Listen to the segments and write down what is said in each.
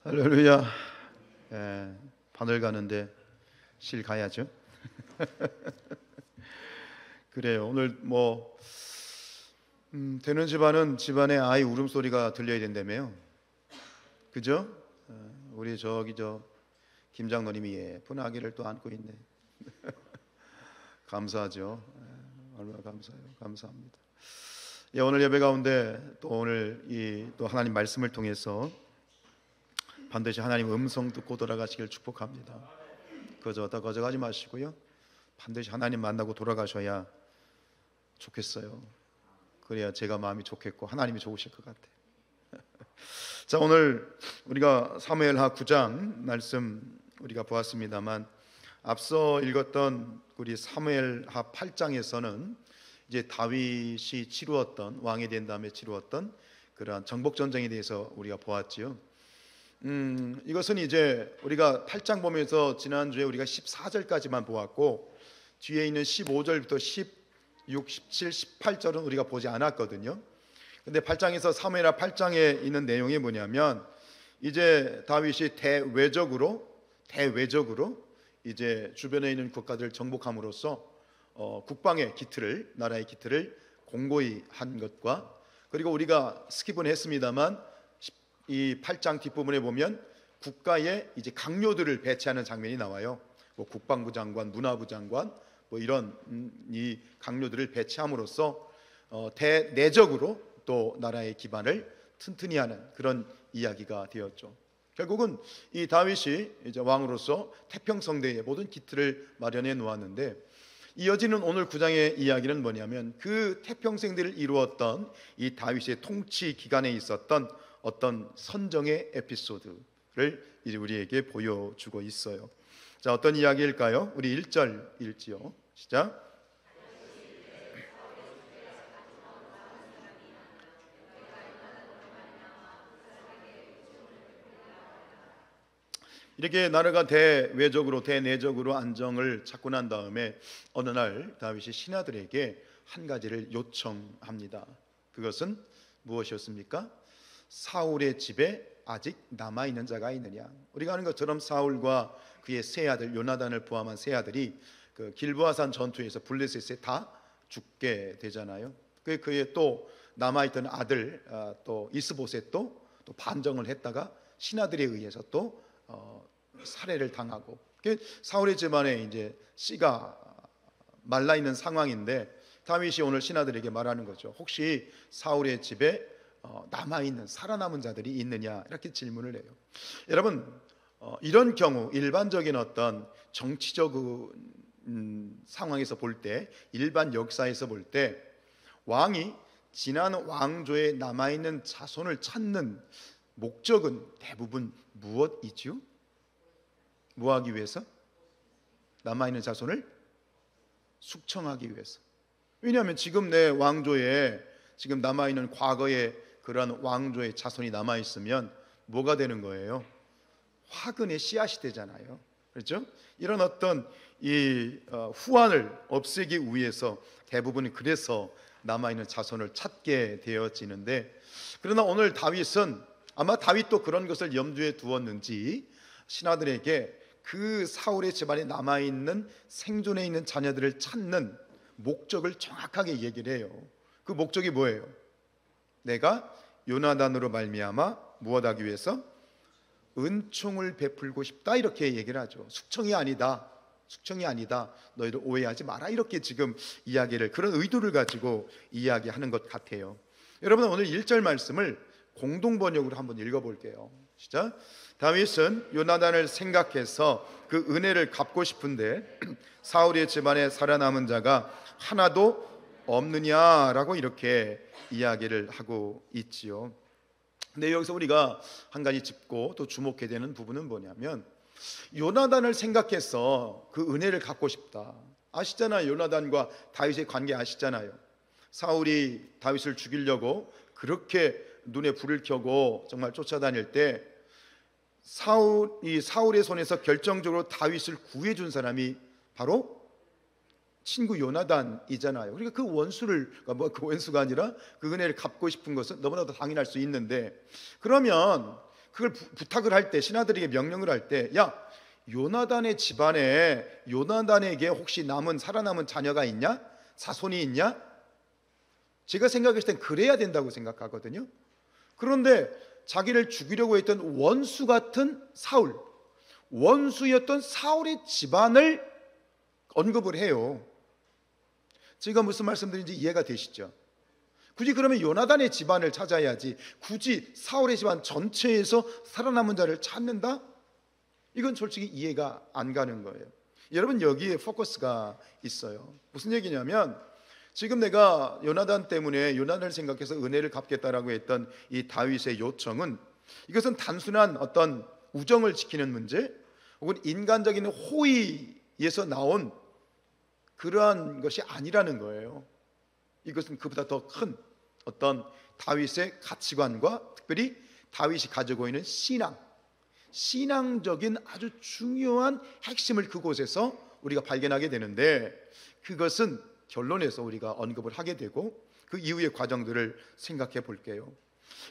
할렐루야. 바늘 가는데 실 가야죠. 그래요. 오늘 되는 집안은 집안에 아이 울음소리가 들려야 된다며요. 그죠? 우리 저 김장로님이 예쁜 아기를 또 안고 있네. 감사하죠. 얼마나 감사해요. 감사합니다. 오늘 예배 가운데 또 오늘 또 하나님 말씀을 통해서 반드시 하나님 음성 듣고 돌아가시길 축복합니다. 거저하지 마시고요. 반드시 하나님 만나고 돌아가셔야 좋겠어요. 그래야 제가 마음이 좋겠고 하나님이 좋으실 것 같아요. 자, 오늘 우리가 사무엘하 9장 말씀 우리가 보았습니다만, 앞서 읽었던 우리 사무엘하 8장에서는 이제 다윗이 치루었던, 왕이 된 다음에 치루었던 그러한 정복 전쟁에 대해서 우리가 보았지요. 이것은 이제 우리가 8장 보면서 지난주에 우리가 14절까지만 보았고, 뒤에 있는 15절부터 16, 17, 18절은 우리가 보지 않았거든요. 근데 8장에서 사무엘하 8장에 있는 내용이 뭐냐면, 이제 다윗이 대외적으로 이제 주변에 있는 국가들을 정복함으로써 국방의 기틀을, 나라의 기틀을 공고히 한 것과, 그리고 우리가 스킵은 했습니다만 이 8장 뒷부분에 보면 국가의 이제 강요들을 배치하는 장면이 나와요. 국방부 장관, 문화부 장관, 이런 이 강요들을 배치함으로써 대내적으로 또 나라의 기반을 튼튼히 하는 그런 이야기가 되었죠. 결국은 이 다윗이 이제 왕으로서 태평성대의 모든 기틀을 마련해 놓았는데, 이어지는 오늘 9장의 이야기는 뭐냐면, 그 태평성대를 이루었던 이 다윗의 통치 기간에 있었던 어떤 선정의 에피소드를 이제 우리에게 보여주고 있어요. 자, 어떤 이야기일까요? 우리 1절 읽지요. 시작. 이렇게 나라가 대외적으로 대내적으로 안정을 찾고 난 다음에 어느 날 다윗이 신하들에게 한 가지를 요청합니다. 그것은 무엇이었습니까? 사울의 집에 아직 남아있는 자가 있느냐. 우리가 아는 것처럼 사울과 그의 세 아들 요나단을 포함한 세 아들이 그 길보아산 전투에서 블레셋에 다 죽게 되잖아요. 그의 또 남아있던 아들 또 이스보셋도 또 반정을 했다가 신하들에 의해서 또 살해를 당하고, 사울의 집안에 이제 씨가 말라 있는 상황인데, 다윗이 오늘 신하들에게 말하는 거죠. 혹시 사울의 집에 남아있는 살아남은 자들이 있느냐, 이렇게 질문을 해요. 여러분, 이런 경우 일반적인 어떤 정치적 상황에서 볼 때, 일반 역사에서 볼 때, 왕이 지난 왕조에 남아있는 자손을 찾는 목적은 대부분 무엇이죠? 뭐 하기 위해서? 남아있는 자손을 숙청하기 위해서. 왜냐하면 지금 내 왕조에 지금 남아있는 과거의 그러한 왕조의 자손이 남아있으면 뭐가 되는 거예요? 화근의 씨앗이 되잖아요. 그렇죠? 이런 어떤 이 후환을 없애기 위해서 대부분 그래서 남아있는 자손을 찾게 되어지는데, 그러나 오늘 다윗은 아마 다윗도 그런 것을 염두에 두었는지 신하들에게 그 사울의 집안에 남아있는 생존해 있는 자녀들을 찾는 목적을 정확하게 얘기를 해요. 그 목적이 뭐예요? 내가 요나단으로 말미암아 무엇하기 위해서? 은총을 베풀고 싶다, 이렇게 얘기를 하죠. 숙청이 아니다, 너희들 오해하지 마라, 이렇게 지금 이야기를, 그런 의도를 가지고 이야기하는 것 같아요. 여러분, 오늘 1절 말씀을 공동 번역으로 한번 읽어볼게요. 시작. 다윗은 요나단을 생각해서 그 은혜를 갚고 싶은데 사울의 집안에 살아남은 자가 하나도 없느냐라고 이렇게 이야기를 하고 있지요. 근데 여기서 우리가 한 가지 짚고 또 주목해야 되는 부분은 뭐냐면, 요나단을 생각해서 그 은혜를 갚고 싶다. 아시잖아요. 요나단과 다윗의 관계 아시잖아요. 사울이 다윗을 죽이려고 그렇게 눈에 불을 켜고 정말 쫓아다닐 때 사울의 손에서 결정적으로 다윗을 구해준 사람이 바로 친구 요나단이잖아요. 그러니까 그 원수가 아니라 그 은혜를 갚고 싶은 것은 너무나도 당연할 수 있는데, 그러면 그걸 부탁을 할 때, 신하들에게 명령을 할 때, 야, 요나단의 집안에 요나단에게 혹시 살아남은 자녀가 있냐? 자손이 있냐? 제가 생각했을 땐 그래야 된다고 생각하거든요. 그런데 자기를 죽이려고 했던 원수 같은 사울, 원수였던 사울의 집안을 언급을 해요. 제가 무슨 말씀드린지 이해가 되시죠? 굳이 그러면 요나단의 집안을 찾아야지 굳이 사울의 집안 전체에서 살아남은 자를 찾는다? 이건 솔직히 이해가 안 가는 거예요. 여러분, 여기에 포커스가 있어요. 무슨 얘기냐면, 지금 내가 요나단 때문에 요나단을 생각해서 은혜를 갚겠다라고 했던 이 다윗의 요청은, 이것은 단순한 어떤 우정을 지키는 문제 혹은 인간적인 호의에서 나온 그러한 것이 아니라는 거예요. 이것은 그보다 더 큰 어떤 다윗의 가치관과 특별히 다윗이 가지고 있는 신앙적인 아주 중요한 핵심을 그곳에서 우리가 발견하게 되는데, 그것은 결론에서 우리가 언급을 하게 되고 그 이후의 과정들을 생각해 볼게요.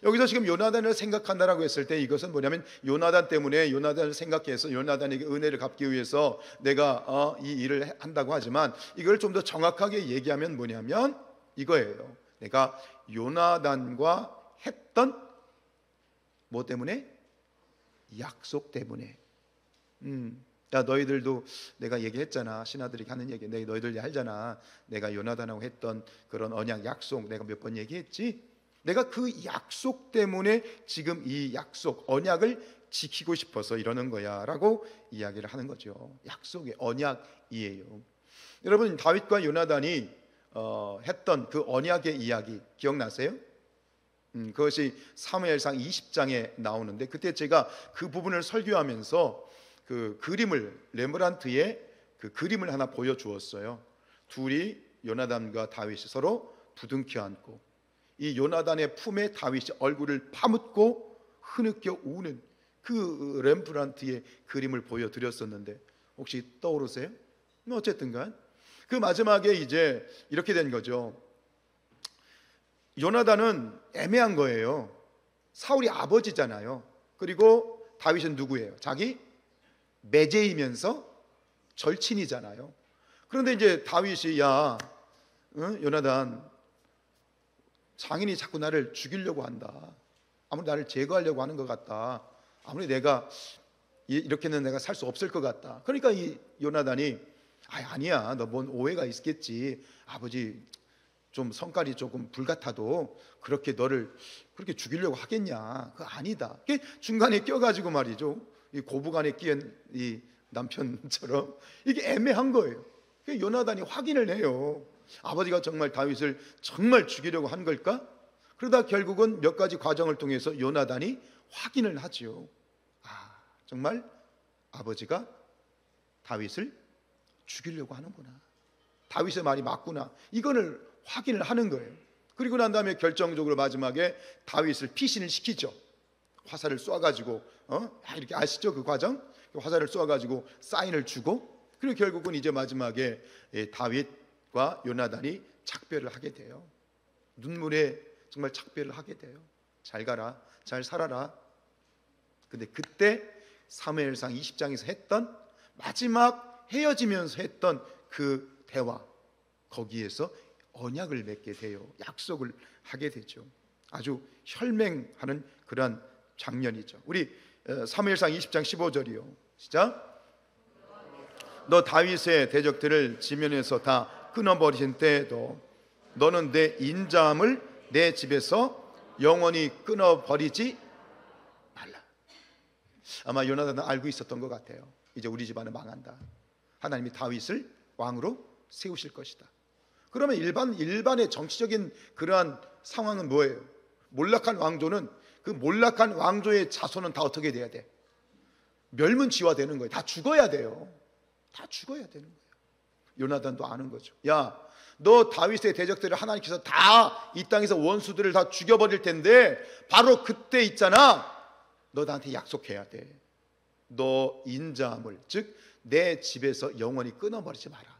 여기서 지금 요나단을 생각한다라고 했을 때, 이것은 뭐냐면 요나단 때문에 요나단을 생각해서 요나단에게 은혜를 갚기 위해서 내가 이 일을 한다고 하지만, 이걸 좀 더 정확하게 얘기하면 뭐냐면 이거예요. 내가 요나단과 했던 뭐 때문에? 약속 때문에. 야, 너희들도 내가 얘기했잖아. 신하들이 하는 얘기, 너희들 알잖아. 내가 요나단하고 했던 그런 언약, 약속 내가 몇 번 얘기했지. 내가 그 약속 때문에 지금 이 약속, 언약을 지키고 싶어서 이러는 거야 라고 이야기를 하는 거죠. 약속의 언약이에요. 여러분, 다윗과 요나단이 했던 그 언약의 이야기 기억나세요? 그것이 사무엘상 20장에 나오는데, 그때 제가 그 부분을 설교하면서 그 그림을, 렘브란트의 그 그림을 하나 보여주었어요. 둘이, 요나단과 다윗이 서로 부둥켜 안고 이 요나단의 품에 다윗이 얼굴을 파묻고 흐느껴 우는 그 렘브란트의 그림을 보여드렸었는데 혹시 떠오르세요? 어쨌든간 그 마지막에 이제 이렇게 된 거죠. 요나단은 애매한 거예요. 사울이 아버지잖아요. 그리고 다윗은 누구예요? 자기 매제이면서 절친이잖아요. 그런데 이제 다윗이, 야, 요나단, 장인이 자꾸 나를 죽이려고 한다. 아무리 나를 제거하려고 하는 것 같다. 아무리 내가 이렇게는 내가 살 수 없을 것 같다. 그러니까 이 요나단이, 아니야, 너 뭔 오해가 있겠지. 아버지 좀 성깔이 조금 불같아도 그렇게 너를 그렇게 죽이려고 하겠냐? 그거 아니다. 중간에 껴가지고 말이죠. 이 고부간에 끼인 이 남편처럼 이게 애매한 거예요. 요나단이 확인을 해요. 아버지가 정말 다윗을 정말 죽이려고 한 걸까? 그러다 결국은 몇 가지 과정을 통해서 요나단이 확인을 하죠. 정말 아버지가 다윗을 죽이려고 하는구나. 다윗의 말이 맞구나. 이거를 확인을 하는 거예요. 그리고 난 다음에 결정적으로 마지막에 다윗을 피신을 시키죠. 화살을 쏘아가지고 이렇게 아시죠? 그 과정? 화살을 쏘아가지고 사인을 주고, 그리고 결국은 이제 마지막에 다윗과 요나단이 작별을 하게 돼요. 눈물에 정말 작별을 하게 돼요. 잘 가라, 잘 살아라. 근데 그때 사무엘상 20장에서 했던 마지막 헤어지면서 했던 그 대화, 거기에서 언약을 맺게 돼요. 약속을 하게 되죠. 아주 혈맹하는 그러한 장면이죠. 우리 사무엘상 20장 15절이요. 시작. 너 다윗의 대적들을 지면에서 다 끊어버리신 때에도 너는 내 인자함을 내 집에서 영원히 끊어버리지 말라. 아마 요나단은 알고 있었던 것 같아요. 이제 우리 집안은 망한다. 하나님이 다윗을 왕으로 세우실 것이다. 그러면 일반의 정치적인 그러한 상황은 뭐예요? 몰락한 왕조는, 그 몰락한 왕조의 자손은 다 어떻게 돼야 돼? 멸문지화되는 거예요. 다 죽어야 돼요. 다 죽어야 되는 거예요. 요나단도 아는 거죠. 야, 너 다윗의 대적들을 하나님께서 다 이 땅에서 원수들을 다 죽여버릴 텐데 바로 그때 있잖아, 너 나한테 약속해야 돼. 너 인자함을, 즉 내 집에서 영원히 끊어버리지 마라.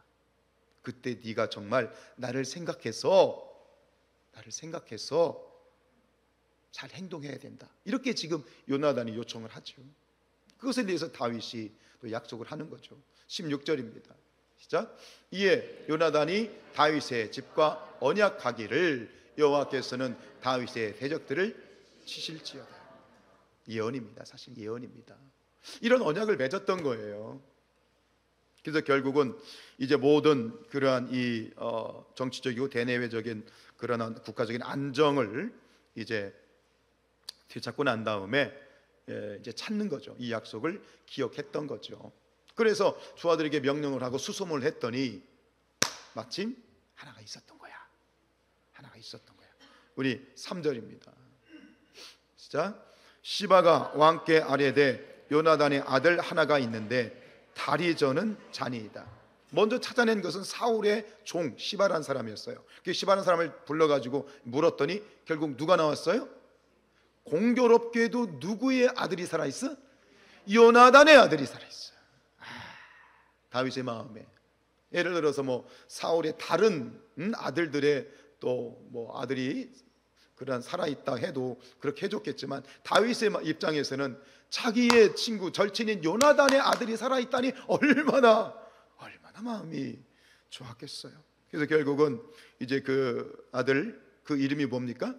그때 네가 정말 나를 생각해서 잘 행동해야 된다. 이렇게 지금 요나단이 요청을 하죠. 그것에 대해서 다윗이 또 약속을 하는 거죠. 16절입니다. 시작. 이에 요나단이 다윗의 집과 언약하기를 여호와께서는 다윗의 대적들을 치실지어다. 예언입니다. 사실 예언입니다. 이런 언약을 맺었던 거예요. 그래서 결국은 이제 모든 그러한 이 정치적이고 대내외적인 그러한 국가적인 안정을 이제 되찾고 난 다음에 이제 찾는 거죠. 이 약속을 기억했던 거죠. 그래서 조아들에게 명령을 하고 수소문을 했더니 마침 하나가 있었던 거야. 하나가 있었던 거야. 우리 3절입니다. 시작. 시바가 왕께 아뢰되 요나단의 아들 하나가 있는데 다리저는 자니이다. 먼저 찾아낸 것은 사울의 종 시바라는 사람이었어요. 그 시바라는 사람을 불러가지고 물었더니 결국 누가 나왔어요? 공교롭게도 누구의 아들이 살아있어? 요나단의 아들이 살아있어. 다윗의 마음에 예를 들어서 뭐 사울의 다른 아들들의 또 뭐 아들이 그런 살아있다 해도 그렇게 해줬겠지만 다윗의 입장에서는 자기의 친구 절친인 요나단의 아들이 살아있다니 얼마나 마음이 좋았겠어요. 그래서 결국은 이제 그 아들 그 이름이 뭡니까?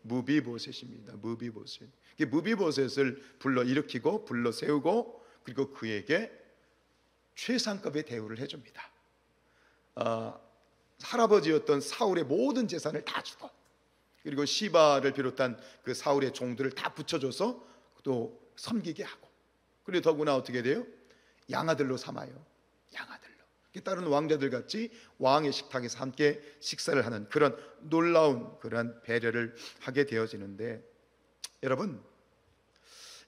무비보셋입니다. 무비보셋. 무비보셋을 불러 일으키고 불러 세우고 그리고 그에게 최상급의 대우를 해줍니다. 할아버지였던 사울의 모든 재산을 다 주고 그리고 시바를 비롯한 그 사울의 종들을 다 붙여줘서 또 섬기게 하고 그리고 더구나 어떻게 돼요? 양아들로 삼아요. 양아들로. 다른 왕자들 같이 왕의 식탁에서 함께 식사를 하는 그런 놀라운 그런 배려를 하게 되어지는데 여러분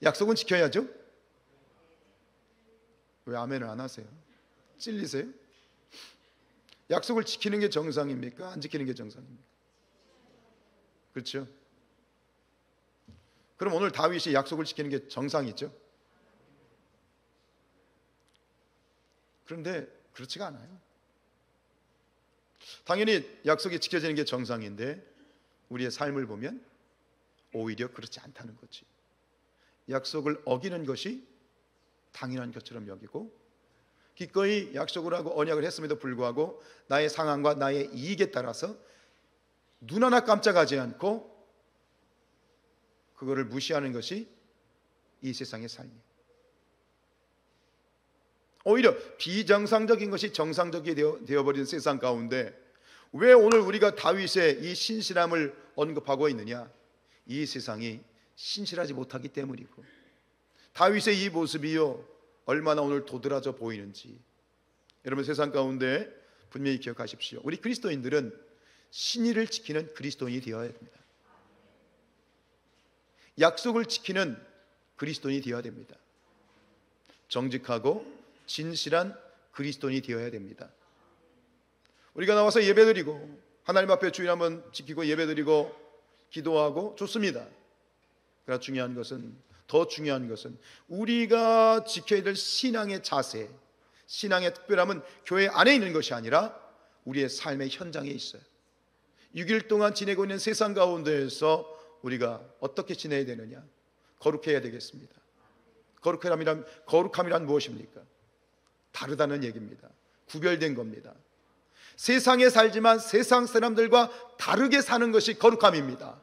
약속은 지켜야죠. 왜 아멘을 안 하세요? 찔리세요? 약속을 지키는 게 정상입니까? 안 지키는 게 정상입니까? 그렇죠? 그럼 오늘 다윗이 약속을 지키는 게 정상이죠? 그런데 그렇지가 않아요. 당연히 약속이 지켜지는 게 정상인데 우리의 삶을 보면 오히려 그렇지 않다는 거지. 약속을 어기는 것이 당연한 것처럼 여기고 기꺼이 약속을 하고 언약을 했음에도 불구하고 나의 상황과 나의 이익에 따라서 눈 하나 깜짝하지 않고 그거를 무시하는 것이 이 세상의 삶이에요. 오히려 비정상적인 것이 정상적이 되어버린 세상 가운데 왜 오늘 우리가 다윗의 이 신실함을 언급하고 있느냐? 이 세상이 신실하지 못하기 때문이고 다윗의 이 모습이요 얼마나 오늘 도드라져 보이는지 여러분 세상 가운데 분명히 기억하십시오. 우리 그리스도인들은 신의를 지키는 그리스도인이 되어야 됩니다. 약속을 지키는 그리스도인이 되어야 됩니다. 정직하고 진실한 그리스도인이 되어야 됩니다. 우리가 나와서 예배드리고 하나님 앞에 주일 한번 지키고 예배드리고 기도하고 좋습니다. 그러나 더 중요한 것은 우리가 지켜야 될 신앙의 자세, 신앙의 특별함은 교회 안에 있는 것이 아니라 우리의 삶의 현장에 있어요. 6일 동안 지내고 있는 세상 가운데에서 우리가 어떻게 지내야 되느냐? 거룩해야 되겠습니다. 거룩함이란 무엇입니까? 다르다는 얘기입니다. 구별된 겁니다. 세상에 살지만 세상 사람들과 다르게 사는 것이 거룩함입니다.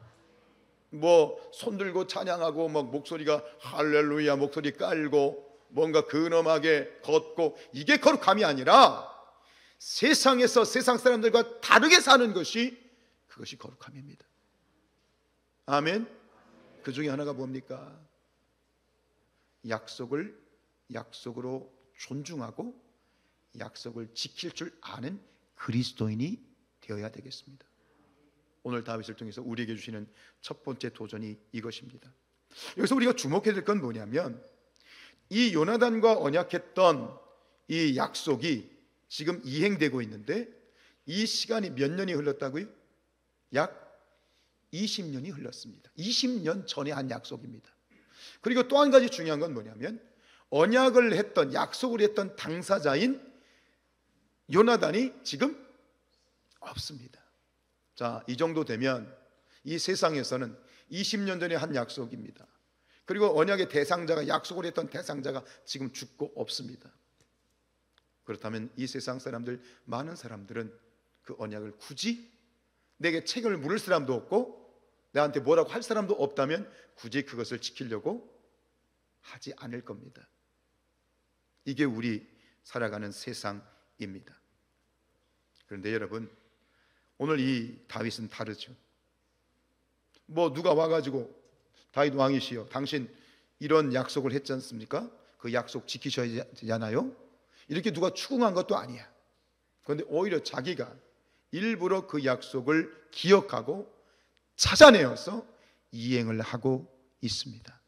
뭐 손들고 찬양하고 막 목소리가 할렐루야 목소리 깔고 뭔가 근엄하게 걷고 이게 거룩함이 아니라 세상에서 세상 사람들과 다르게 사는 것이 그것이 거룩함입니다. 아멘. 그 중에 하나가 뭡니까? 약속으로 존중하고 약속을 지킬 줄 아는 그리스도인이 되어야 되겠습니다. 오늘 다윗을 통해서 우리에게 주시는 첫 번째 도전이 이것입니다. 여기서 우리가 주목해야 될 건 뭐냐면 이 요나단과 언약했던 이 약속이 지금 이행되고 있는데 이 시간이 몇 년이 흘렀다고요? 약 20년이 흘렀습니다. 20년 전에 한 약속입니다. 그리고 또 한 가지 중요한 건 뭐냐면 언약을 했던 약속을 했던 당사자인 요나단이 지금 없습니다. 자, 이 정도 되면 이 세상에서는 20년 전에 한 약속입니다. 그리고 언약의 대상자가, 약속을 했던 대상자가 지금 죽고 없습니다. 그렇다면 이 세상 사람들, 많은 사람들은 그 언약을 굳이 내게 책임을 물을 사람도 없고 나한테 뭐라고 할 사람도 없다면 굳이 그것을 지키려고 하지 않을 겁니다. 이게 우리 살아가는 세상입니다. 그런데 여러분, 오늘 이 다윗은 다르죠. 뭐 누가 와가지고 다윗 왕이시여, 당신 이런 약속을 했지 않습니까? 그 약속 지키셔야 하잖아요. 이렇게 누가 추궁한 것도 아니야. 그런데 오히려 자기가 일부러 그 약속을 기억하고 찾아내어서 이행을 하고 있습니다.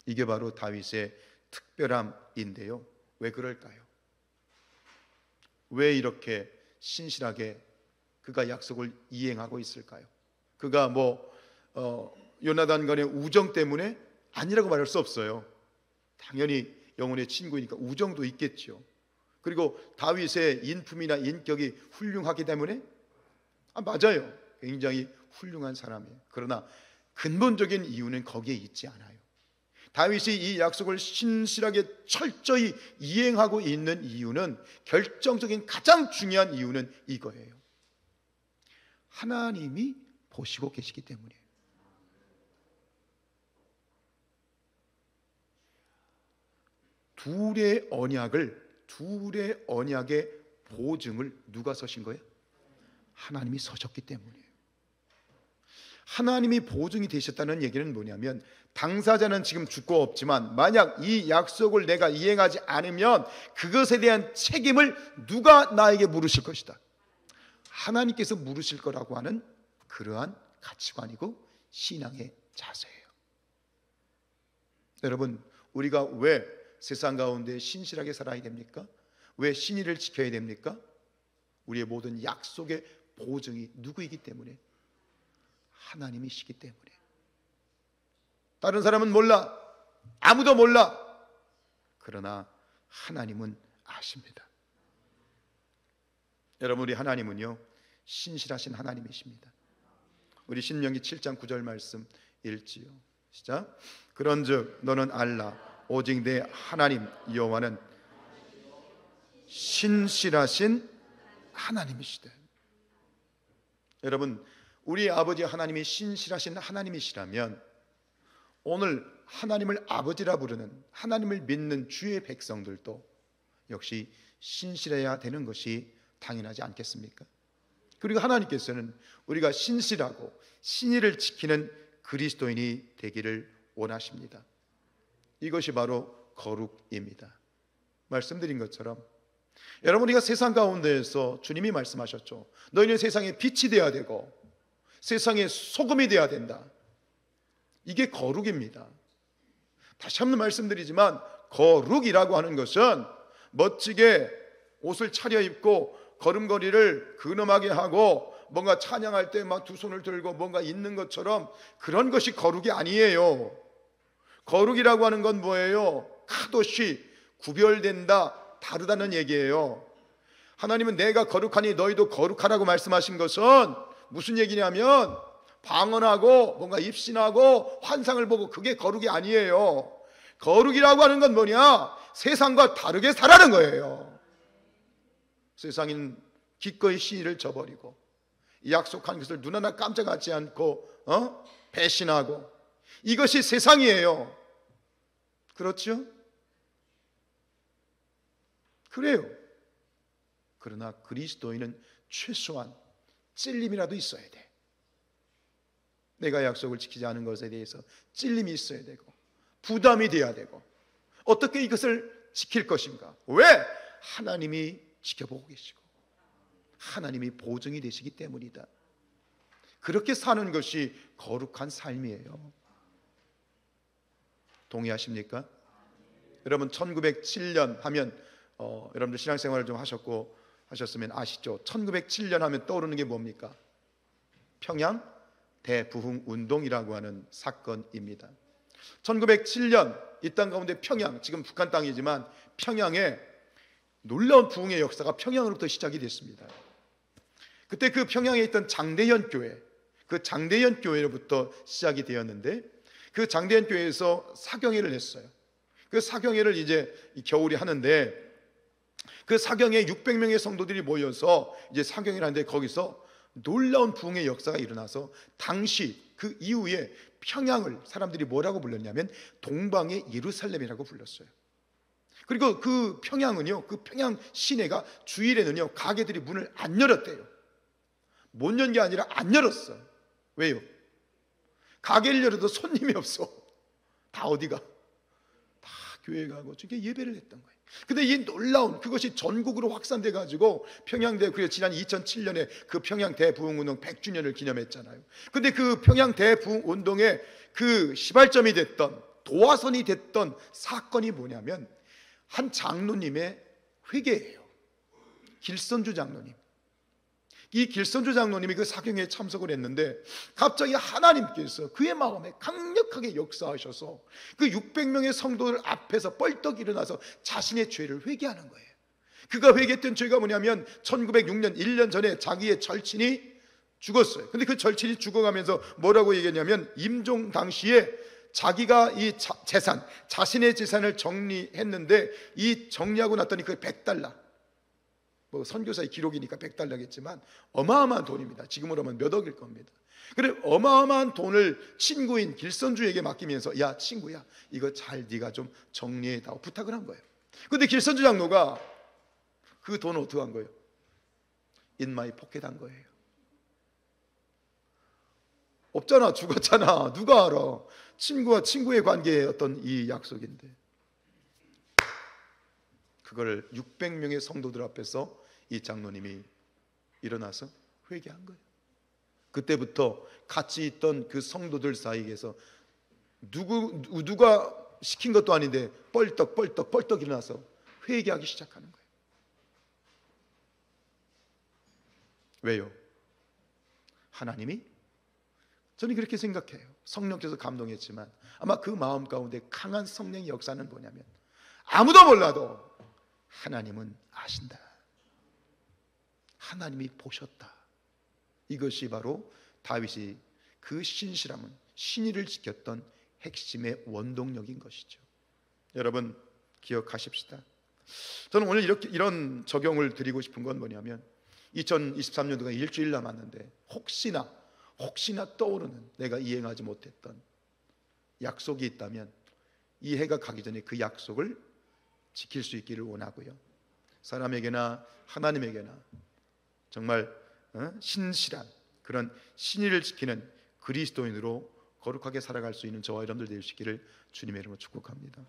이게 바로 다윗의 특별함인데요. 왜 그럴까요? 왜 이렇게 신실하게 그가 약속을 이행하고 있을까요? 그가 요나단 간의 우정 때문에 아니라고 말할 수 없어요. 당연히 영혼의 친구이니까 우정도 있겠죠. 그리고 다윗의 인품이나 인격이 훌륭하기 때문에 맞아요. 굉장히 훌륭한 사람이에요. 그러나 근본적인 이유는 거기에 있지 않아요. 다윗이 이 약속을 신실하게 철저히 이행하고 있는 이유는, 결정적인 가장 중요한 이유는 이거예요. 하나님이 보시고 계시기 때문이에요. 둘의 언약의 보증을 누가 서신 거예요? 하나님이 서셨기 때문이에요. 하나님이 보증이 되셨다는 얘기는 뭐냐면, 당사자는 지금 죽고 없지만 만약 이 약속을 내가 이행하지 않으면 그것에 대한 책임을 누가 나에게 물으실 것이다. 하나님께서 물으실 거라고 하는 그러한 가치관이고 신앙의 자세예요. 여러분, 우리가 왜 세상 가운데 신실하게 살아야 됩니까? 왜 신의를 지켜야 됩니까? 우리의 모든 약속의 보증이 누구이기 때문에? 하나님이시기 때문에. 다른 사람은 몰라, 아무도 몰라. 그러나 하나님은 아십니다. 여러분, 우리 하나님은요 신실하신 하나님이십니다. 우리 신명기 7장 9절 말씀 읽지요. 시작. 그런즉 너는 알라, 오직 내 하나님 여호와는 신실하신 하나님이시다. 여러분, 우리 아버지 하나님이 신실하신 하나님이시라면 오늘 하나님을 아버지라 부르는, 하나님을 믿는 주의 백성들도 역시 신실해야 되는 것이 당연하지 않겠습니까? 그리고 하나님께서는 우리가 신실하고 신의를 지키는 그리스도인이 되기를 원하십니다. 이것이 바로 거룩입니다. 말씀드린 것처럼 여러분, 우리가 세상 가운데에서 주님이 말씀하셨죠. 너희는 세상의 빛이 되어야 되고 세상의 소금이 되어야 된다. 이게 거룩입니다. 다시 한번 말씀드리지만, 거룩이라고 하는 것은 멋지게 옷을 차려입고 걸음걸이를 근엄하게 하고 뭔가 찬양할 때 막 두 손을 들고 뭔가 있는 것처럼, 그런 것이 거룩이 아니에요. 거룩이라고 하는 건 뭐예요? 카도시, 구별된다, 다르다는 얘기예요. 하나님은 내가 거룩하니 너희도 거룩하라고 말씀하신 것은 무슨 얘기냐면, 방언하고 뭔가 입신하고 환상을 보고 그게 거룩이 아니에요. 거룩이라고 하는 건 뭐냐? 세상과 다르게 살아는 거예요. 세상인 기꺼이 신의를 저버리고 약속한 것을 눈 하나 깜짝하지 않고 배신하고, 이것이 세상이에요. 그렇죠? 그래요. 그러나 그리스도인은 최소한 찔림이라도 있어야 돼. 내가 약속을 지키지 않은 것에 대해서 찔림이 있어야 되고 부담이 돼야 되고, 어떻게 이것을 지킬 것인가? 왜? 하나님이 지켜보고 계시고 하나님이 보증이 되시기 때문이다. 그렇게 사는 것이 거룩한 삶이에요. 동의하십니까? 여러분, 1907년 하면 여러분들 신앙생활을 좀 하셨으면 아시죠? 1907년 하면 떠오르는 게 뭡니까? 평양 대부흥 운동이라고 하는 사건입니다. 1907년 이 땅 가운데 평양, 지금 북한 땅이지만 평양에 놀라운 부흥의 역사가 평양으로부터 시작이 됐습니다. 그때 그 평양에 있던 장대현 교회, 그 장대현 교회로부터 시작이 되었는데, 그 장대현 교회에서 사경회를 했어요. 그 사경회를 이제 겨울에 하는데, 그 사경에 600명의 성도들이 모여서 이제 사경회를 하는데, 거기서 놀라운 부흥의 역사가 일어나서 당시 그 이후에 평양을 사람들이 뭐라고 불렀냐면 동방의 예루살렘이라고 불렀어요. 그리고 그 평양은요, 그 평양 시내가 주일에는요 가게들이 문을 안 열었대요. 못 연 게 아니라 안 열었어. 왜요? 가게를 열어도 손님이 없어. 다 어디가? 다 교회 가고 저게 예배를 했던 거예요. 근데 이 놀라운 그것이 전국으로 확산돼 가지고 평양대, 그 지난 2007년에 그 평양 대부흥운동 100주년을 기념했잖아요. 근데 그 평양 대부흥운동의 그 시발점이 됐던, 도화선이 됐던 사건이 뭐냐면 한 장로님의 회개예요. 길선주 장로님. 이 길선주 장로님이 그 사경회에 참석을 했는데 갑자기 하나님께서 그의 마음에 강력하게 역사하셔서 그 600명의 성도들 앞에서 뻘떡 일어나서 자신의 죄를 회개하는 거예요. 그가 회개했던 죄가 뭐냐면 1906년 1년 전에 자기의 절친이 죽었어요. 근데 그 절친이 죽어가면서 뭐라고 얘기했냐면 임종 당시에 자기가 이 재산, 자신의 재산을 정리했는데 이 정리하고 났더니 그게 100달러, 뭐 선교사의 기록이니까 100달러겠지만 어마어마한 돈입니다. 지금으로 하면 몇 억일 겁니다. 그래 어마어마한 돈을 친구인 길선주에게 맡기면서 야 친구야 이거 잘 네가 좀 정리해다오 부탁을 한 거예요. 근데 길선주 장로가 그 돈을 어떻게 한 거예요? 인마이 포켓한 거예요. 없잖아, 죽었잖아. 누가 알아? 친구와 친구의 관계의 어떤 이 약속인데 그걸 600명의 성도들 앞에서 이 장로님이 일어나서 회개한 거예요. 그때부터 같이 있던 그 성도들 사이에서 누가 시킨 것도 아닌데 뻘떡 일어나서 회개하기 시작하는 거예요. 왜요? 하나님이, 저는 그렇게 생각해요. 성령께서 감동했지만 아마 그 마음 가운데 강한 성령의 역사는 뭐냐면 아무도 몰라도 하나님은 아신다. 하나님이 보셨다. 이것이 바로 다윗이 그 신실함은 신의를 지켰던 핵심의 원동력인 것이죠. 여러분 기억하십시다. 저는 오늘 이런 적용을 드리고 싶은 건 뭐냐면 2023년도가 일주일 남았는데 혹시나 떠오르는 내가 이행하지 못했던 약속이 있다면 이 해가 가기 전에 그 약속을 지킬 수 있기를 원하고요. 사람에게나 하나님에게나 정말 신실한 그런 신의를 지키는 그리스도인으로 거룩하게 살아갈 수 있는 저와 여러분들 되시기를 주님의 이름으로 축복합니다.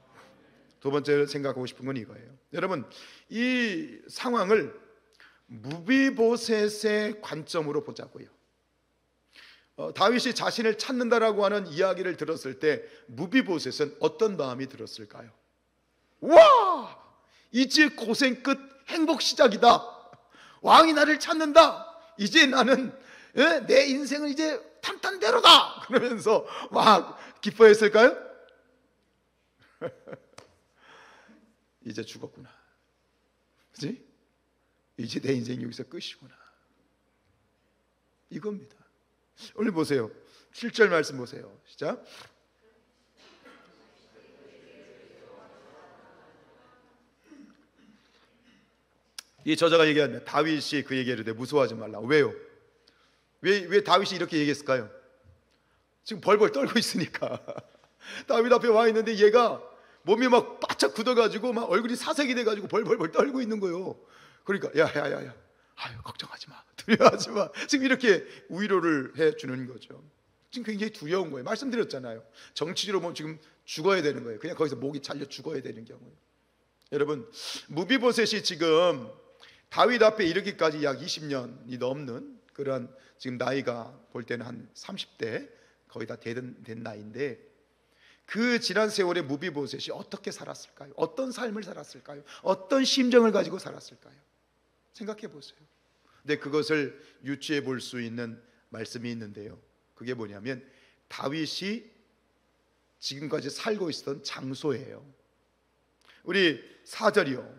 두 번째로 생각하고 싶은 건 이거예요. 여러분 이 상황을 무비보셋의 관점으로 보자고요. 다윗이 자신을 찾는다라고 하는 이야기를 들었을 때 무비보셋은 어떤 마음이 들었을까요? 와! 이제 고생 끝 행복 시작이다. 왕이 나를 찾는다. 이제 나는 내 인생은 이제 탄탄대로다. 그러면서 막 기뻐했을까요? 이제 죽었구나. 그렇지? 이제 내 인생이 여기서 끝이구나. 이겁니다. 오늘 보세요. 7절 말씀 보세요. 시작. 이 저자가 얘기하면 다윗이 그 얘기를 해 무서워하지 말라. 왜요? 왜 다윗이 이렇게 얘기했을까요? 지금 벌벌 떨고 있으니까. 다윗 앞에 와 있는데 얘가 몸이 막 바짝 굳어가지고 막 얼굴이 사색이 돼가지고 벌벌 떨고 있는 거예요. 그러니까 야야야야, 아유 걱정하지 마, 두려워하지 마. 지금 이렇게 위로를 해주는 거죠. 지금 굉장히 두려운 거예요. 말씀드렸잖아요. 정치적으로 보면 지금 죽어야 되는 거예요. 그냥 거기서 목이 잘려 죽어야 되는 경우에. 여러분 무비보셋이 지금 다윗 앞에 이르기까지 약 20년이 넘는 그런 지금 나이가 볼 때는 한 30대 거의 다 된 나이인데 그 지난 세월에 무비보셋이 어떻게 살았을까요? 어떤 삶을 살았을까요? 어떤 심정을 가지고 살았을까요? 생각해 보세요. 근데 그것을 유추해 볼 수 있는 말씀이 있는데요. 그게 뭐냐면 다윗이 지금까지 살고 있었던 장소예요. 우리 4절이요.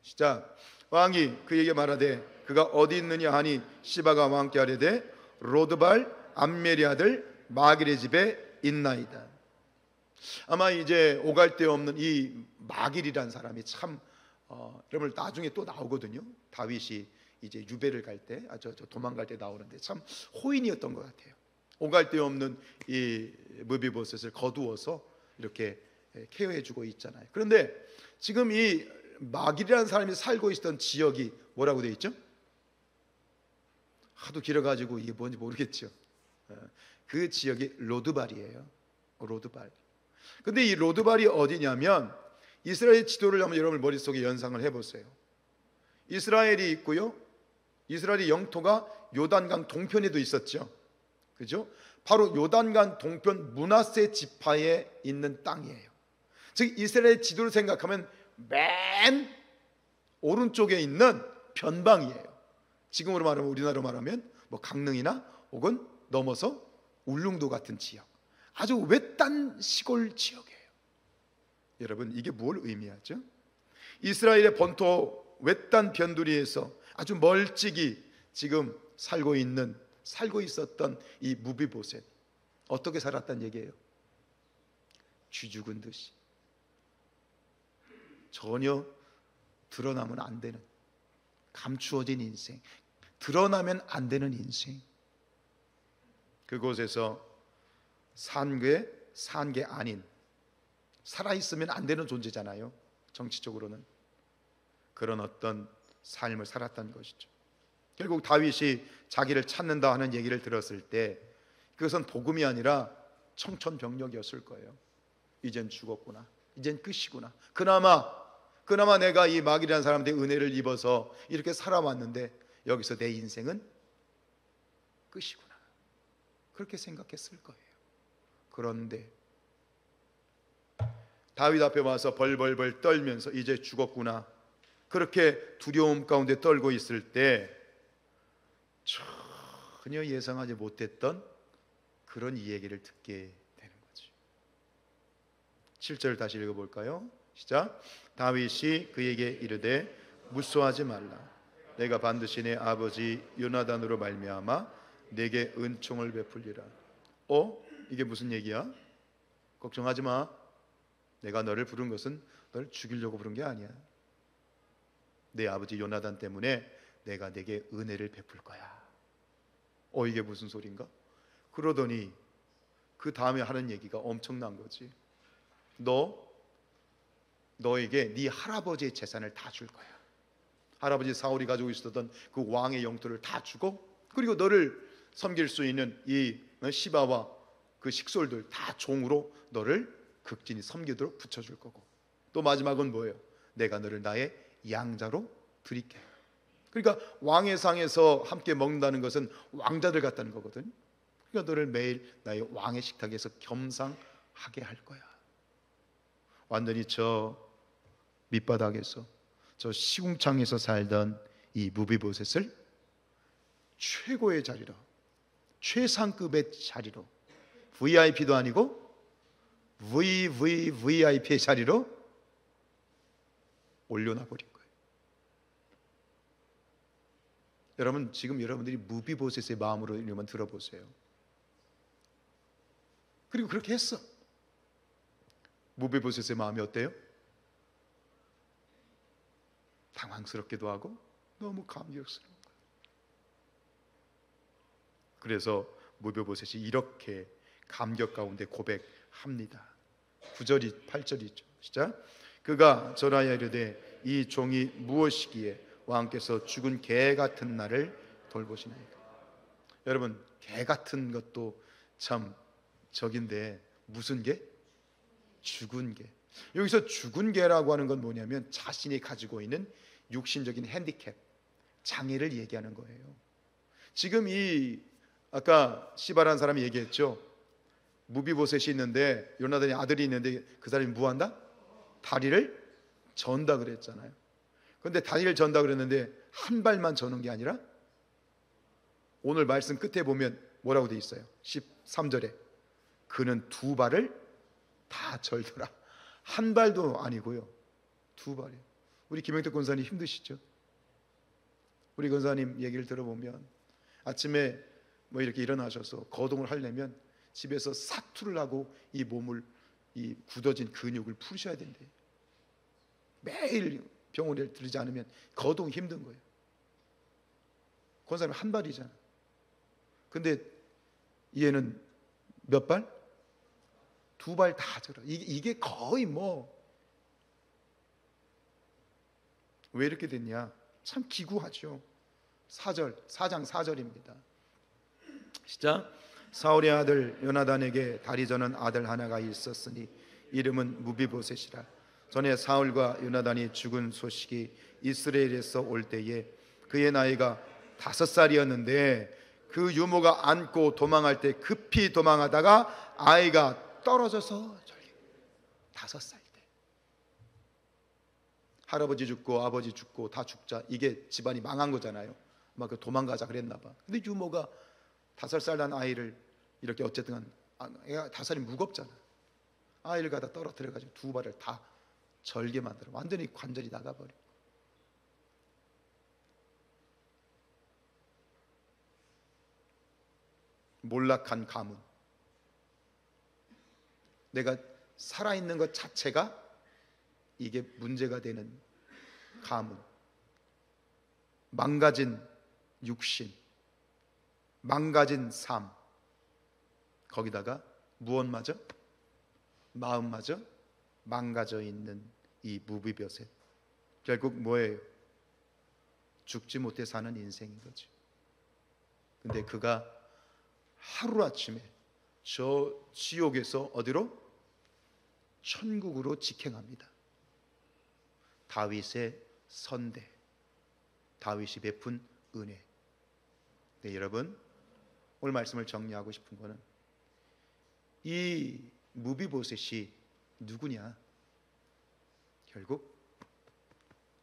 시작. 왕이 그에게 말하되 그가 어디 있느냐 하니 시바가 왕께 아뢰되 로드발 암멜의 아들 마길의 집에 있나이다. 아마 이제 오갈 데 없는 이 마길이란 사람이 참 여러분 나중에 또 나오거든요. 다윗이 이제 유배를 갈 때, 저 도망갈 때 나오는데 참 호인이었던 것 같아요. 오갈 데 없는 이 무비보셋을 거두어서 이렇게 케어해주고 있잖아요. 그런데 지금 이 마길이라는 사람이 살고 있었던 지역이 뭐라고 되어 있죠? 하도 길어가지고 이게 뭔지 모르겠죠. 그 지역이 로드발이에요. 로드발. 근데 이 로드발이 어디냐면 이스라엘 지도를 한번 여러분 머릿속에 연상을 해보세요. 이스라엘이 있고요, 이스라엘의 영토가 요단강 동편에도 있었죠. 그죠? 바로 요단강 동편 므낫세 지파에 있는 땅이에요. 즉 이스라엘 지도를 생각하면 맨 오른쪽에 있는 변방이에요. 지금으로 말하면, 우리나라로 말하면 뭐 강릉이나 혹은 넘어서 울릉도 같은 지역, 아주 외딴 시골 지역이에요. 여러분 이게 뭘 의미하죠? 이스라엘의 본토 외딴 변두리에서 아주 멀찍이 지금 살고 있었던 이 무비보셋, 어떻게 살았단 얘기예요? 쥐 죽은 듯이, 전혀 드러나면 안 되는, 감추어진 인생, 드러나면 안 되는 인생. 그곳에서 산 게 아닌, 살아있으면 안 되는 존재잖아요. 정치적으로는 그런 어떤 삶을 살았던 것이죠. 결국 다윗이 자기를 찾는다 하는 얘기를 들었을 때 그것은 복음이 아니라 청천벽력이었을 거예요. 이젠 죽었구나, 이젠 끝이구나. 그나마 내가 이 마길이라는 사람한테 은혜를 입어서 이렇게 살아왔는데 여기서 내 인생은 끝이구나, 그렇게 생각했을 거예요. 그런데 다윗 앞에 와서 벌벌벌 떨면서 이제 죽었구나, 그렇게 두려움 가운데 떨고 있을 때 전혀 예상하지 못했던 그런 이야기를 듣게 되는 거죠. 7절 다시 읽어볼까요? 시작. 다윗이 그에게 이르되 무서워하지 말라. 내가 반드시 내 아버지 요나단으로 말미암아 내게 은총을 베풀리라. 이게 무슨 얘기야? 걱정하지 마. 내가 너를 부른 것은 너를 죽이려고 부른 게 아니야. 내 아버지 요나단 때문에 내가 내게 은혜를 베풀 거야. 이게 무슨 소린가? 그러더니 그 다음에 하는 얘기가 엄청난 거지. 너에게 네 할아버지의 재산을 다 줄 거야. 할아버지 사울이 가지고 있었던 그 왕의 영토를 다 주고, 그리고 너를 섬길 수 있는 이 시바와 그 식솔들 다 종으로 너를 극진히 섬기도록 붙여줄 거고, 또 마지막은 뭐예요? 내가 너를 나의 양자로 드릴게. 그러니까 왕의 상에서 함께 먹는다는 것은 왕자들 같다는 거거든. 그러니까 너를 매일 나의 왕의 식탁에서 겸상하게 할 거야. 완전히 저 밑바닥에서, 저 시궁창에서 살던 이 무비보셋을 최고의 자리로, 최상급의 자리로, VIP도 아니고 VVVIP의 자리로 올려놔 버린 거예요. 여러분 지금 여러분들이 무비보셋의 마음으로 이러면 들어보세요. 그리고 그렇게 했어. 무비보셋의 마음이 어때요? 당황스럽기도 하고 너무 감격스러운 거예요. 그래서 무비보셋이 이렇게 감격 가운데 고백합니다. 9절이 8절이죠. 시작. 그가 전하여 이르되 이 종이 무엇이기에 왕께서 죽은 개 같은 나를 돌보시나이까. 여러분 개 같은 것도 참 적인데 무슨 개? 죽은 개. 여기서 죽은 개라고 하는 건 뭐냐면 자신이 가지고 있는 육신적인 핸디캡, 장애를 얘기하는 거예요. 지금 이 아까 시바라는 사람이 얘기했죠. 무비보셋이 있는데, 요나단의 아들이 있는데 그 사람이 뭐한다? 다리를 전다 그랬잖아요. 그런데 다리를 전다 그랬는데 한 발만 저는 게 아니라 오늘 말씀 끝에 보면 뭐라고 돼 있어요? 13절에 그는 두 발을 다 절더라. 한 발도 아니고요, 두 발이에요. 우리 김영택 권사님 힘드시죠? 우리 권사님 얘기를 들어보면 아침에 뭐 이렇게 일어나셔서 거동을 하려면 집에서 사투를 하고 이 몸을, 이 굳어진 근육을 푸셔야 된대. 매일 병원에 들지 않으면 거동 힘든 거예요. 그 사람이 한 발이잖아. 근데 얘는 몇 발? 두 발 다 절어. 이게 거의 뭐 왜 이렇게 됐냐? 참 기구하죠. 4장 4절입니다. 시작. 사울의 아들 요나단에게 다리 저는 아들 하나가 있었으니 이름은 무비보셋이라. 전에 사울과 요나단이 죽은 소식이 이스라엘에서 올 때에 그의 나이가 5살이었는데 그 유모가 안고 도망할 때 급히 도망하다가 아이가 떨어져서 저기 5살 때 할아버지 죽고 아버지 죽고 다 죽자, 이게 집안이 망한 거잖아요. 막 그 도망가자 그랬나 봐. 근데 유모가 5살 난 아이를 이렇게 어쨌든 애가 5살이 무겁잖아. 아이를 갖다 떨어뜨려 가지고 두 발을 다 절게 만들어 완전히 관절이 나가버려. 몰락한 가문. 내가 살아있는 것 자체가 이게 문제가 되는 가문. 망가진 육신, 망가진 삶, 거기다가 무엇마저? 마음마저 망가져 있는 이 무비벼셋. 결국 뭐예요? 죽지 못해 사는 인생인 거죠. 근데 그가 하루아침에 저 지옥에서 어디로? 천국으로 직행합니다. 다윗의 선대, 다윗이 베푼 은혜. 네, 여러분, 오늘 말씀을 정리하고 싶은 거는 이 무비보셋이 누구냐? 결국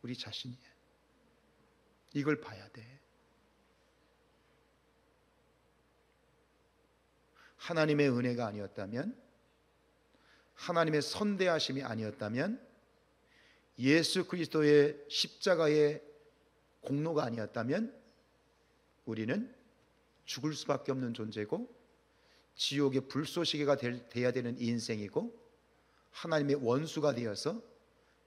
우리 자신이야. 이걸 봐야 돼. 하나님의 은혜가 아니었다면, 하나님의 선대하심이 아니었다면, 예수 그리스도의 십자가의 공로가 아니었다면 우리는 죽을 수밖에 없는 존재고 지옥의 불쏘시개가 돼야 되는 인생이고 하나님의 원수가 되어서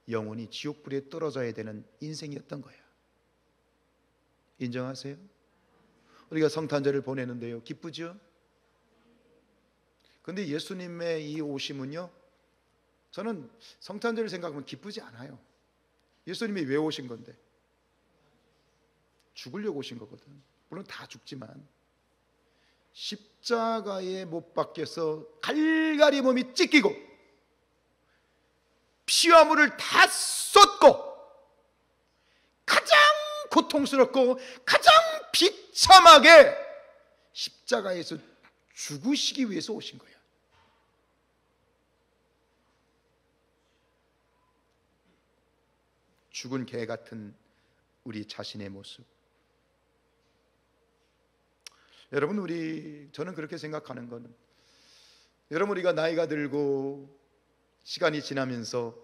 영원히 지옥불에 떨어져야 되는 인생이었던 거야. 인정하세요? 우리가 성탄절을 보내는데요, 기쁘죠? 근데 예수님의 이 오심은요, 저는 성탄절을 생각하면 기쁘지 않아요. 예수님이 왜 오신 건데? 죽으려고 오신 거거든. 물론 다 죽지만 십자가에 못 박혀서 갈갈이 몸이 찢기고 피와 물을 다 쏟고 가장 고통스럽고 가장 비참하게 십자가에서 죽으시기 위해서 오신 거야. 죽은 개 같은 우리 자신의 모습. 여러분, 저는 그렇게 생각하는 거는, 여러분, 우리가 나이가 들고 시간이 지나면서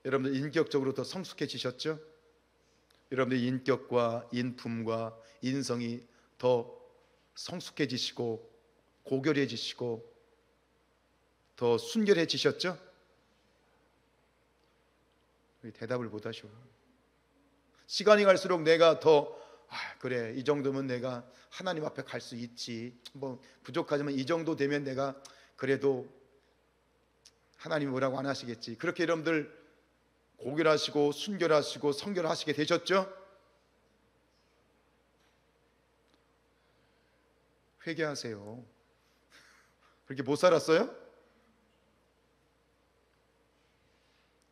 여러분들 인격적으로 더 성숙해지셨죠? 여러분들 인격과 인품과 인성이 더 성숙해지시고 고결해지시고 더 순결해지셨죠? 대답을 못 하셔. 시간이 갈수록 내가 더 그래, 이 정도면 내가 하나님 앞에 갈 수 있지, 뭐 부족하지만 이 정도 되면 내가 그래도 하나님이 뭐라고 안 하시겠지, 그렇게 여러분들 고결하시고 순결하시고 성결하시게 되셨죠? 회개하세요. 그렇게 못 살았어요?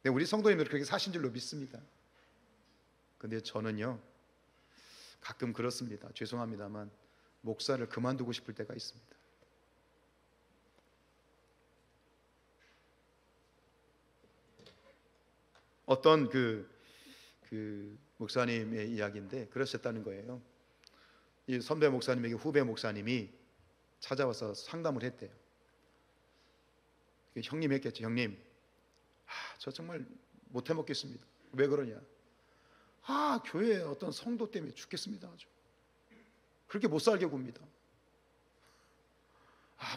네, 우리 성도님들 그렇게 사신 줄로 믿습니다. 근데 저는요, 가끔 그렇습니다. 죄송합니다만 목사를 그만두고 싶을 때가 있습니다. 어떤 그 목사님의 이야기인데 그러셨다는 거예요. 이 선배 목사님에게 후배 목사님이 찾아와서 상담을 했대요. 형님 했겠죠. 형님, 저 정말 못 해먹겠습니다. 왜 그러냐? 교회에 어떤 성도 때문에 죽겠습니다. 아주 그렇게 못 살게 굽니다.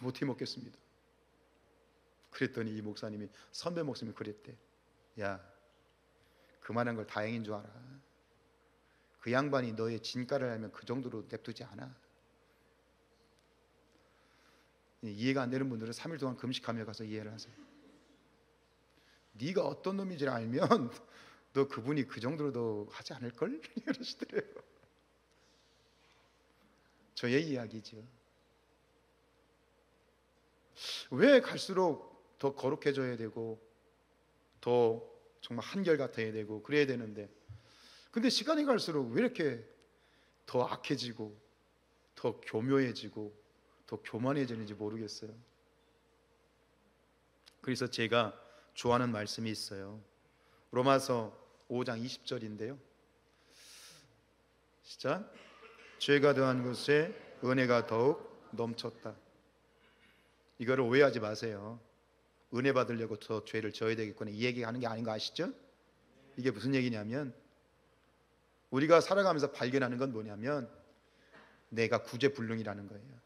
못해 먹겠습니다. 그랬더니 이 목사님이, 선배 목사님이 그랬대. 야, 그만한 걸 다행인 줄 알아. 그 양반이 너의 진가를 알면 그 정도로 냅두지 않아. 이해가 안 되는 분들은 3일 동안 금식하며 가서 이해를 하세요. 네가 어떤 놈인지 알면 너 그분이 그 정도로도 하지 않을걸? 이러시더래요. 저의 이야기죠. 왜 갈수록 더 거룩해져야 되고 더 정말 한결같아야 되고 그래야 되는데, 근데 시간이 갈수록 왜 이렇게 더 악해지고 더 교묘해지고 더 교만해지는지 모르겠어요. 그래서 제가 좋아하는 말씀이 있어요. 로마서 5장 20절인데요. 시작. 죄가 더한 것에 은혜가 더욱 넘쳤다. 이거를 오해하지 마세요. 은혜 받으려고 더 죄를 져야 되겠구나, 이 얘기하는 게 아닌 거 아시죠? 이게 무슨 얘기냐면, 우리가 살아가면서 발견하는 건 뭐냐면 내가 구제불능이라는 거예요.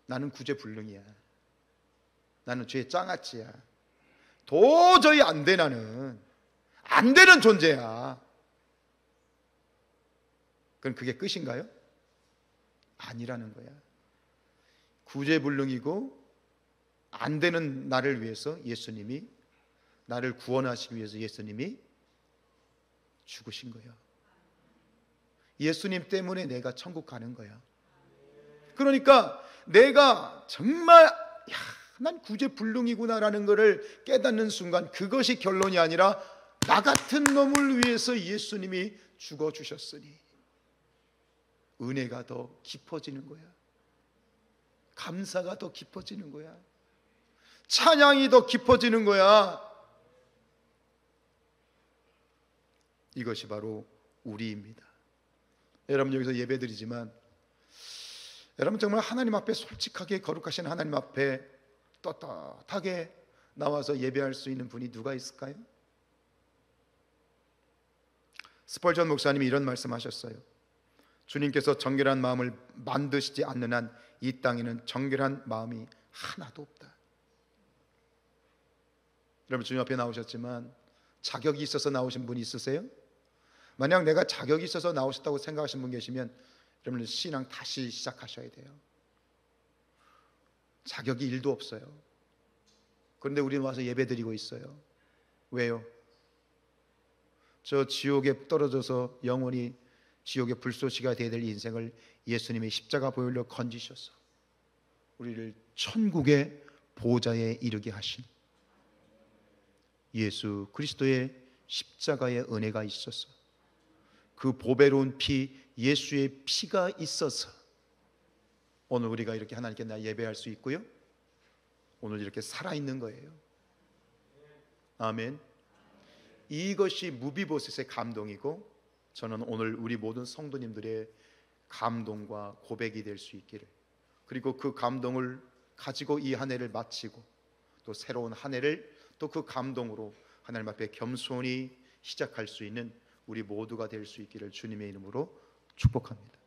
나는 구제불능이야. 나는 죄의 짱아찌야. 도저히 안 돼. 나는 안 되는 존재야. 그럼 그게 끝인가요? 아니라는 거야. 구제불능이고 안 되는 나를 위해서 예수님이, 나를 구원하시기 위해서 예수님이 죽으신 거야. 예수님 때문에 내가 천국 가는 거야. 그러니까 내가 정말 난 구제불능이구나라는 것을 깨닫는 순간, 그것이 결론이 아니라 나 같은 놈을 위해서 예수님이 죽어주셨으니 은혜가 더 깊어지는 거야. 감사가 더 깊어지는 거야. 찬양이 더 깊어지는 거야. 이것이 바로 우리입니다. 여러분, 여기서 예배드리지만 여러분 정말 하나님 앞에 솔직하게 거룩하신 하나님 앞에 떳떳하게 나와서 예배할 수 있는 분이 누가 있을까요? 스펄전 목사님이 이런 말씀하셨어요. 주님께서 정결한 마음을 만드시지 않는 한 이 땅에는 정결한 마음이 하나도 없다. 여러분, 주님 앞에 나오셨지만 자격이 있어서 나오신 분이 있으세요? 만약 내가 자격이 있어서 나오셨다고 생각하시는 분 계시면 여러분, 신앙 다시 시작하셔야 돼요. 자격이 1도 없어요. 그런데 우리는 와서 예배드리고 있어요. 왜요? 저 지옥에 떨어져서 영원히 지옥의 불쏘시가 되어야 될 인생을 예수님이 십자가 보혈로 건지셔서 우리를 천국의 보좌에 이르게 하신 예수 그리스도의 십자가의 은혜가 있어서, 그 보배로운 피, 예수의 피가 있어서 오늘 우리가 이렇게 하나님께 예배할 수 있고요, 오늘 이렇게 살아있는 거예요. 아멘. 이것이 무비보셋의 감동이고, 저는 오늘 우리 모든 성도님들의 감동과 고백이 될 수 있기를, 그리고 그 감동을 가지고 이 한 해를 마치고 또 새로운 한 해를 또 그 감동으로 하나님 앞에 겸손히 시작할 수 있는 우리 모두가 될 수 있기를 주님의 이름으로 축복합니다.